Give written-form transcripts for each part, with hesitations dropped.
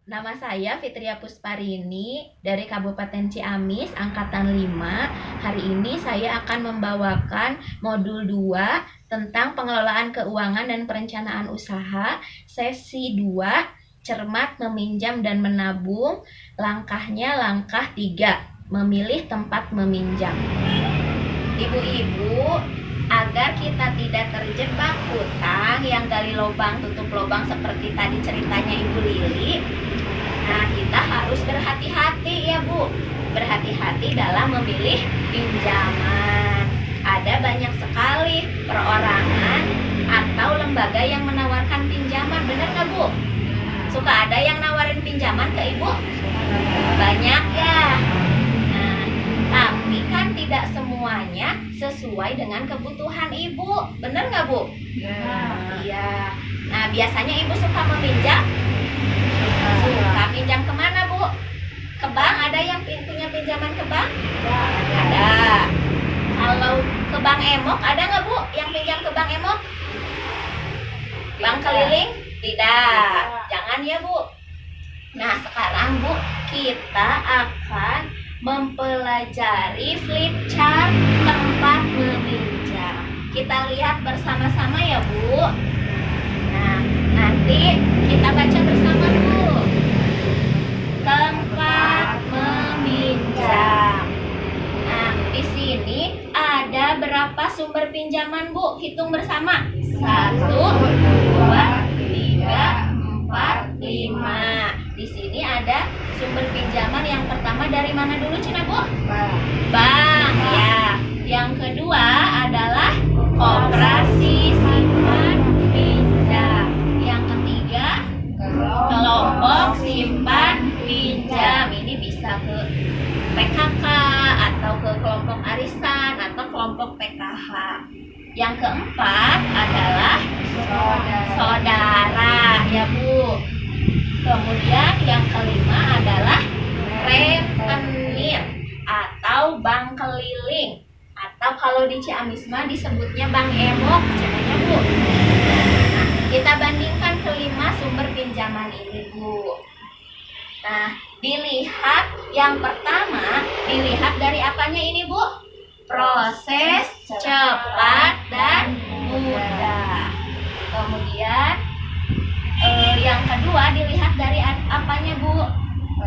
Nama saya Fitria Pusparini dari Kabupaten Ciamis, Angkatan 5. Hari ini saya akan membawakan modul 2 tentang pengelolaan keuangan dan perencanaan usaha, sesi 2, cermat meminjam dan menabung. Langkahnya langkah 3, memilih tempat meminjam. Ibu-ibu, agar kita tidak terjebak hutang yang gali lubang tutup lubang seperti tadi ceritanya Ibu Lili, nah kita harus berhati-hati ya Bu, berhati-hati dalam memilih pinjaman. Ada banyak sekali perorangan atau lembaga yang menawarkan pinjaman, benar nggak Bu? Suka ada yang nawarin pinjaman ke Ibu? Banyak ya. Nah, tapi kan tidak semuanya sesuai dengan kebutuhan Ibu, benar nggak Bu? Iya. Nah, biasanya Ibu suka meminjam? Suka pinjam kemana Bu? Ke bank? Ada yang punya pinjaman ke bank? Ada. Kalau ke bank emok ada nggak Bu yang pinjam ke bank emok? Bank keliling? Tidak. Jangan ya Bu. Nah sekarang Bu, kita akan mempelajari flip chart tempat meminjam. Kita lihat bersama-sama ya Bu. Nah nanti kita baca bersama Bu. Tempat meminjam. Nah di sini ada berapa sumber pinjaman Bu? Hitung bersama. 1, 2, 3, 4, 5. Di sini ada sumber pinjaman yang pertama dari mana dulu Cina Bu? Bank ya. Yang kedua adalah koperasi simpan pinjam. Yang ketiga kelompok simpan pinjam. Ini bisa ke PKK atau ke kelompok arisan atau kelompok PKH. Yang keempat adalah saudara ya Bu. Kemudian yang kelima adalah rentenir atau bank keliling, atau kalau di Ciamis mah disebutnya bank emok caranya Bu. Nah, kita bandingkan kelima sumber pinjaman ini Bu. Nah, dilihat yang pertama, dilihat dari apanya ini Bu? Proses cepat dan mudah. Kemudian yang kedua dilihat dari apanya Bu?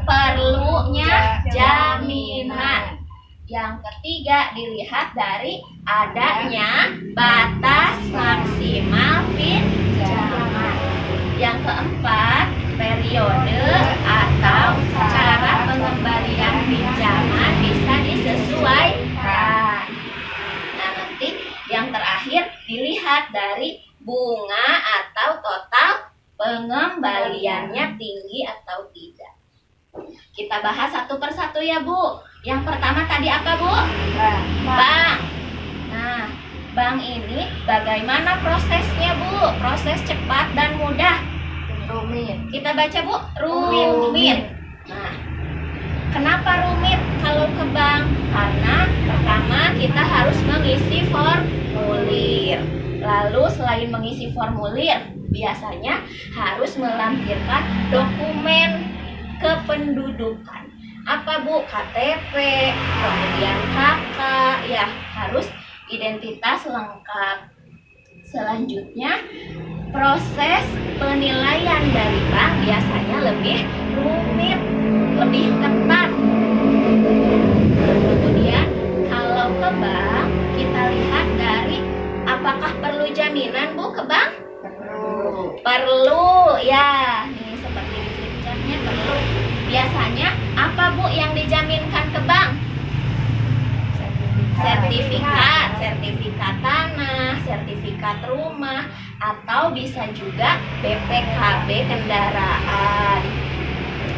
Perlunya jaminan. Yang ketiga dilihat dari adanya batas maksimal pinjaman. Yang keempat periode atau cara pengembalian pinjaman bisa disesuaikan. Nah nanti yang terakhir dilihat dari bunga atau total pengembaliannya tinggi atau tidak. Kita bahas satu persatu ya Bu. Yang pertama tadi apa Bu? Bank. Nah, bank ini bagaimana prosesnya Bu? Proses cepat dan mudah. Rumit. Kita baca Bu, rumit. Nah, kenapa rumit kalau ke bank? Karena pertama kita harus mengisi formulir. Lalu selain mengisi formulir, biasanya harus melampirkan dokumen kependudukan. Apa Bu? KTP, kemudian KK, ya harus identitas lengkap. Selanjutnya proses penilaian dari bank biasanya lebih rumit, lebih ketat. Kemudian kalau ke bank kita lihat dari apakah perlu jaminan Bu ke bank? Perlu ya. Nih seperti di flip chartnya perlu. Biasanya apa Bu yang dijaminkan ke bank? Sertifikat tanah, sertifikat rumah, atau bisa juga BPKB kendaraan.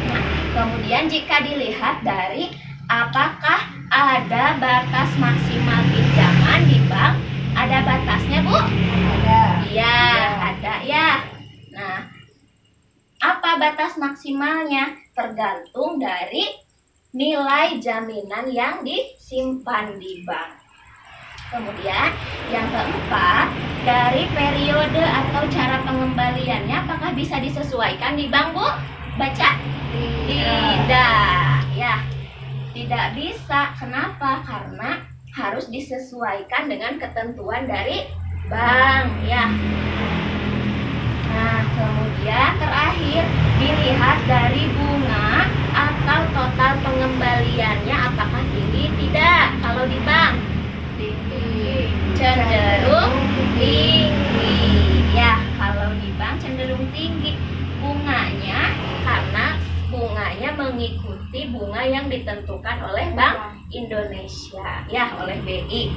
Nah, kemudian jika dilihat dari apakah ada batas maksimal pinjaman di bank, ada batasnya Bu? Ada. Iya, ada ya. Nah, apa batas maksimalnya? Tergantung dari nilai jaminan yang disimpan di bank. Kemudian yang keempat, dari periode atau cara pengembaliannya apakah bisa disesuaikan di bank Bu? Baca. Tidak, ya. Tidak bisa. Kenapa? Karena harus disesuaikan dengan ketentuan dari bank, ya. Nah, kemudian terakhir dilihat dari bunga atau total pengembaliannya apakah tinggi tidak. Kalau di bank cenderung tinggi, ya. Kalau di bank cenderung tinggi bunganya karena bunganya mengikuti bunga yang ditentukan oleh Bank Indonesia, ya, oleh BI.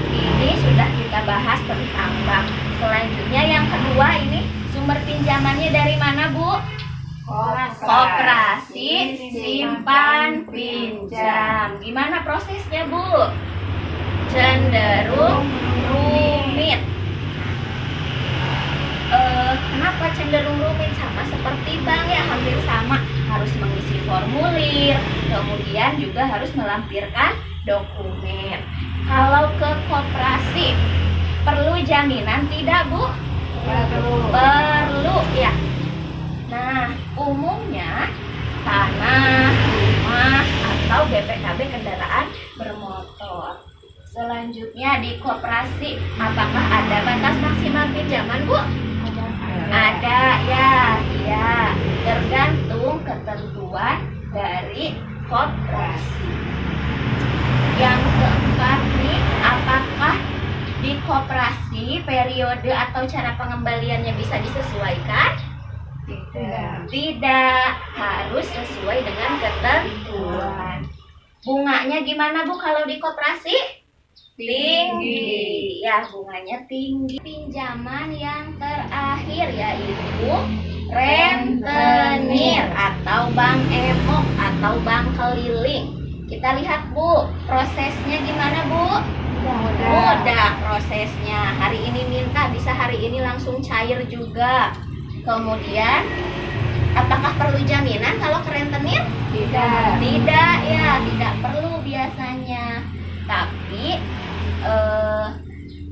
Ini sudah kita bahas tentang bank. Selanjutnya yang kedua ini sumber pinjamannya dari mana, Bu? Koperasi simpan pinjam. Gimana prosesnya, Bu? Cenderung rumit. Kenapa cenderung rumit? Sama seperti bank, ya, hampir sama. Harus mengisi formulir, kemudian juga harus melampirkan dokumen. Kalau ke koperasi perlu jaminan tidak, Bu? Perlu, ya. Nah, umumnya tanah, rumah, atau BPKB kendaraan bermotor. Selanjutnya di koperasi, apakah ada batas maksimal pinjaman, Bu? Ada, ya. Iya, tergantung ketentuan dari koperasi. Yang keempat nih, apakah di koperasi periode atau cara pengembaliannya bisa disesuaikan? Tidak, harus sesuai dengan ketentuan. Bunganya gimana, Bu, kalau di koperasi? Tinggi, ya, bunganya tinggi. Pinjaman yang terakhir yaitu rentenir atau bank emok atau bank keliling. Kita lihat, Bu, prosesnya gimana, Bu? Mudah prosesnya. Hari ini minta, bisa hari ini langsung cair juga. Kemudian, apakah perlu jaminan kalau ke rentenir? Tidak, ya, tidak perlu biasanya. Tapi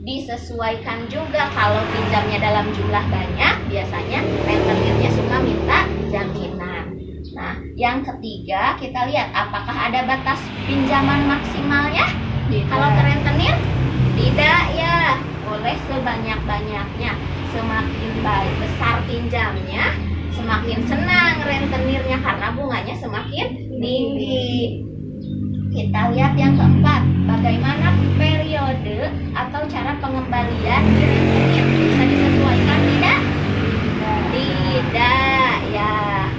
disesuaikan juga. Kalau pinjamnya dalam jumlah banyak, biasanya rentenirnya suka minta jaminan. Nah, yang ketiga kita lihat apakah ada batas pinjaman maksimalnya. Kalau ke rentenir tidak, ya, boleh sebanyak-banyaknya. Semakin besar pinjamnya, semakin senang rentenirnya karena bunganya semakin tinggi. Kita lihat yang keempat, bagaimana periode atau cara pengembalian di rentenir. Bisa disesuaikan tidak? Tidak, ya.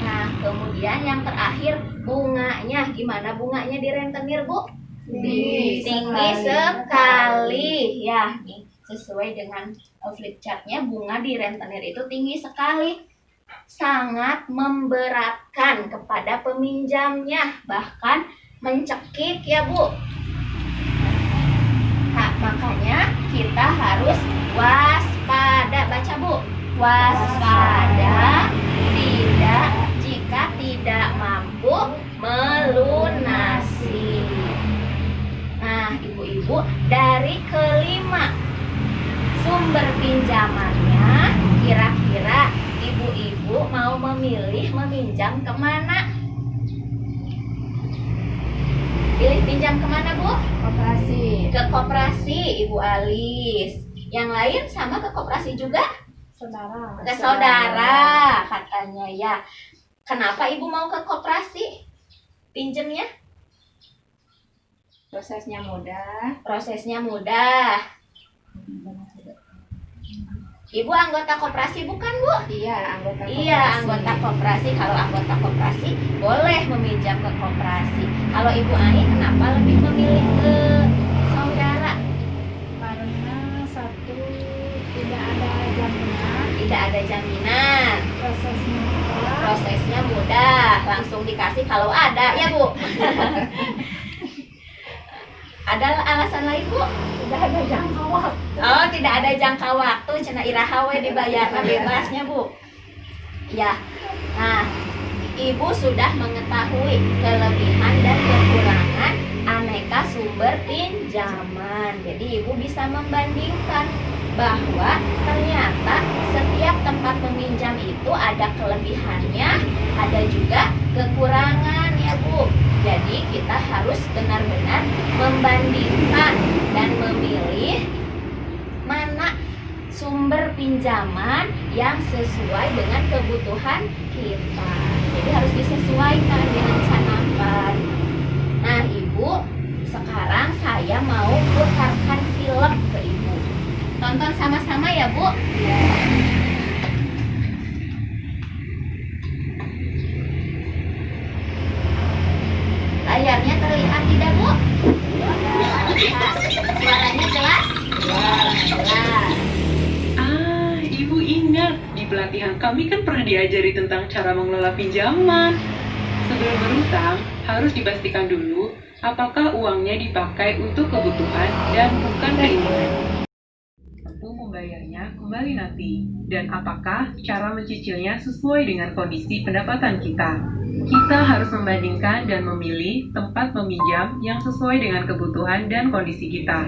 Nah, kemudian yang terakhir, bunganya. Gimana bunganya di rentenir, Bu? Tinggi sekali, ya. Sesuai dengan flip chartnya, bunga di rentenir itu tinggi sekali. Sangat memberatkan kepada peminjamnya, bahkan mencekik, ya, Bu. Nah, makanya kita harus waspada. Baca, Bu. Waspada tidak jika tidak mampu melunasi. Nah, Ibu-ibu, dari kelima sumber pinjamannya, kira-kira Ibu-ibu mau memilih meminjam kemana? Pilih pinjam kemana, Bu? Koperasi. Ke koperasi, Ibu Alis. Yang lain sama ke koperasi juga? Saudara. Ke saudara, katanya, ya. Kenapa Ibu mau ke koperasi? Pinjemnya? Prosesnya mudah. Prosesnya mudah. Ibu anggota koperasi bukan, Bu? Iya, anggota koperasi. Iya, anggota koperasi. Kalau anggota koperasi boleh meminjam ke koperasi. Kalau Ibu Ani kenapa lebih memilih ke saudara? Karena satu, tidak ada jaminan. Tidak ada jaminan. Prosesnya mudah. Prosesnya mudah, langsung dikasih kalau ada, ya, Bu. Ada alasan lain, Bu? Tidak ada jangka waktu. Oh, tidak ada jangka waktu, cenah iraha we dibayar bebasnya, Bu. Ya. Nah, Ibu sudah mengetahui kelebihan dan kekurangan aneka sumber sumber pinjaman. Jadi ibu bisa membandingkan bahwa ternyata setiap tempat meminjam itu ada kelebihannya, ada juga kekurangan ya Bu. Jadi kita harus benar-benar membandingkan dan memilih mana sumber pinjaman yang sesuai dengan kebutuhan kita. Jadi harus disesuaikan, direncanakan. Nah Ibu, sekarang saya mau putarkan film ke Ibu. Tonton sama-sama ya Bu. Layarnya terlihat tidak Bu? Terlihat. Suaranya jelas? Jelas. Ibu ingat, di pelatihan kami kan pernah diajari tentang cara mengelola pinjaman. Sebelum berutang, harus dipastikan dulu apakah uangnya dipakai untuk kebutuhan dan bukan keinginan. Mampu membayarnya kembali nanti, dan apakah cara mencicilnya sesuai dengan kondisi pendapatan kita. Kita harus membandingkan dan memilih tempat meminjam yang sesuai dengan kebutuhan dan kondisi kita.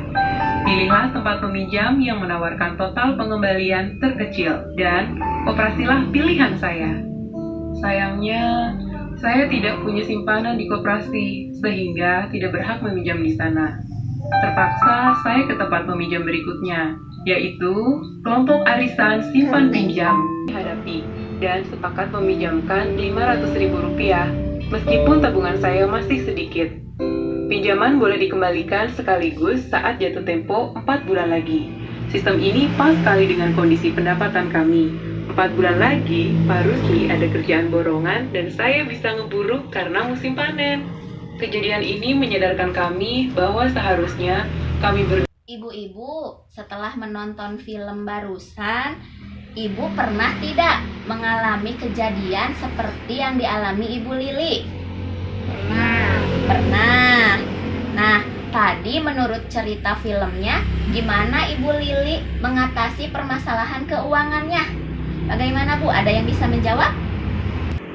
Pilihlah tempat peminjam yang menawarkan total pengembalian terkecil dan koperasilah pilihan saya. Sayangnya, saya tidak punya simpanan di koperasi sehingga tidak berhak meminjam di sana. Terpaksa saya ke tempat peminjam berikutnya, yaitu kelompok arisan simpan pinjam dihadapi dan sepakat meminjamkan Rp500.000 meskipun tabungan saya masih sedikit. Pinjaman boleh dikembalikan sekaligus saat jatuh tempo 4 bulan lagi. Sistem ini pas sekali dengan kondisi pendapatan kami. 4 bulan lagi, Pak Rusli ada kerjaan borongan dan saya bisa ngeburu karena musim panen. Kejadian ini menyadarkan kami bahwa seharusnya kami Ibu-ibu, setelah menonton film barusan, Ibu pernah tidak mengalami kejadian seperti yang dialami Ibu Lili? Pernah. Nah, tadi menurut cerita filmnya, gimana Ibu Lili mengatasi permasalahan keuangannya? Bagaimana Bu? Ada yang bisa menjawab?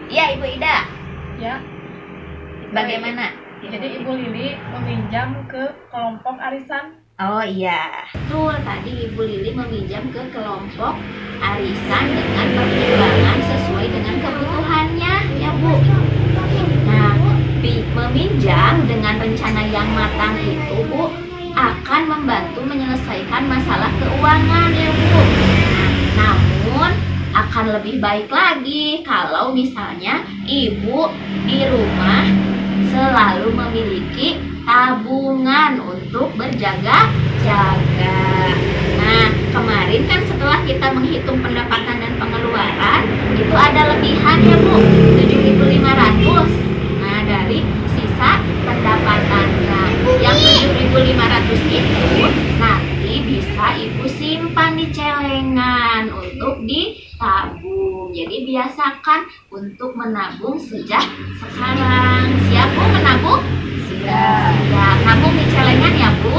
Iya, Ibu Ida. Ya. Bagaimana? Jadi Ibu Lili meminjam ke kelompok arisan. Oh iya, betul. Tadi Ibu Lili meminjam ke kelompok arisan dengan pertimbangan sesuai dengan kebutuhannya, ya Bu. Nah, meminjam dengan rencana yang matang itu, Bu, akan membantu menyelesaikan masalah keuangan, ya Bu. Namun, akan lebih baik lagi kalau misalnya Ibu di rumah selalu memiliki tabungan untuk berjaga-jaga. Nah, kemarin kan setelah kita menghitung pendapatan dan pengeluaran, itu ada lebihan ya Bu, 7.500. Nah, dari sisa pendapatannya yang 7.500 itu nanti bisa Ibu simpan di celengan untuk ditabung. Jadi biasakan untuk menabung sejak sekarang. Siap Bu menabung? Siap. Nabung di celengan ya Bu.